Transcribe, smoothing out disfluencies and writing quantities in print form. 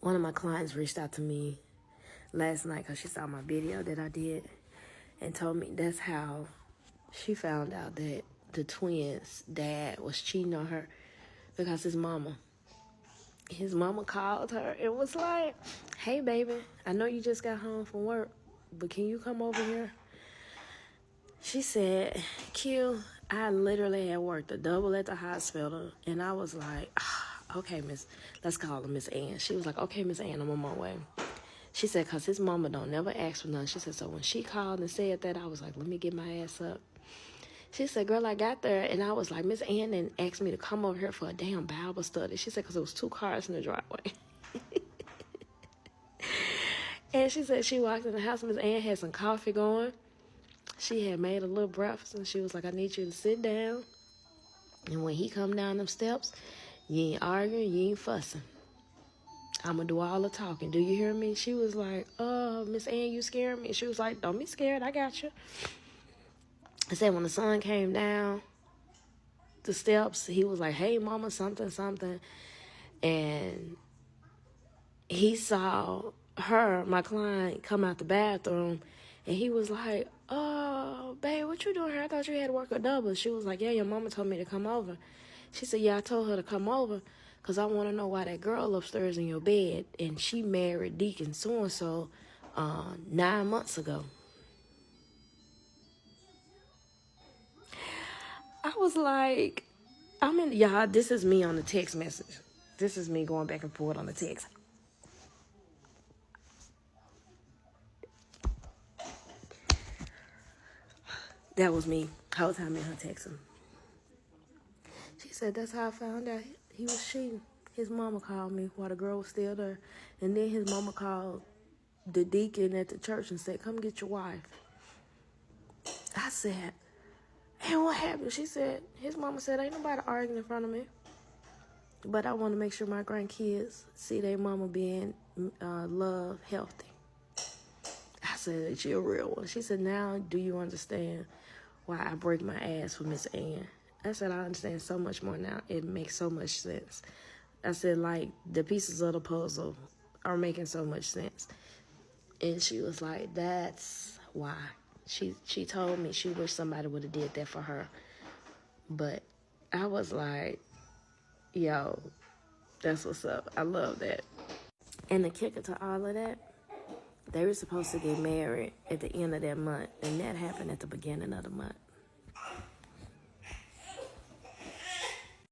One of my clients reached out to me last night because she saw my video that I did and told me that's how she found out that the twins' dad was cheating on her because his mama called her and was like, "Hey, baby, I know you just got home from work, but can you come over here?" She said, "Q, I literally had worked a double at the hospital," and I was like, "Okay, let's call her Miss Ann." She was like, "Okay, Miss Ann, I'm on my way." She said, "Because his mama don't never ask for nothing." She said, "So when she called and said that, I was like, let me get my ass up." She said, "Girl, I got there, and I was like, Miss Ann and asked me to come over here for a damn Bible study." She said, "Because it was 2 cars in the driveway." And she said she walked in the house, Miss Ann had some coffee going. She had made a little breakfast, and she was like, "I need you to sit down. And when he come down them steps, you ain't arguing, you ain't fussing. I'm going to do all the talking. Do you hear me?" She was like, "Miss Ann, you scaring me." She was like, "Don't be scared. I got you." I said when the son came down the steps, he was like, "Hey, mama, something, something." And he saw her, my client, come out the bathroom, and he was like, "Oh, babe, what you doing here? I thought you had to work a double." She was like, "Yeah, your mama told me to come over." She said, "Yeah, I told her to come over because I want to know why that girl upstairs in your bed, and she married Deacon so-and-so 9 months ago." I was like, y'all, this is me on the text message. This is me going back and forth on the text. That was me. Whole time in her texting. She said, "That's how I found out he was cheating. His mama called me while the girl was still there. And then his mama called the deacon at the church and said, 'Come get your wife.'" I said, "And what happened?" She said, "His mama said, ain't nobody arguing in front of me, but I want to make sure my grandkids see their mama being loved, healthy." I said, "You're a real one." She said, "Now do you understand why I break my ass for Miss Ann?" I said, "I understand so much more now. It makes so much sense." I said, like, the pieces of the puzzle are making so much sense. And she was like, "That's why." She told me she wished somebody would have did that for her. But I was like, yo, that's what's up. I love that. And the kicker to all of that, they were supposed to get married at the end of that month, and that happened at the beginning of the month.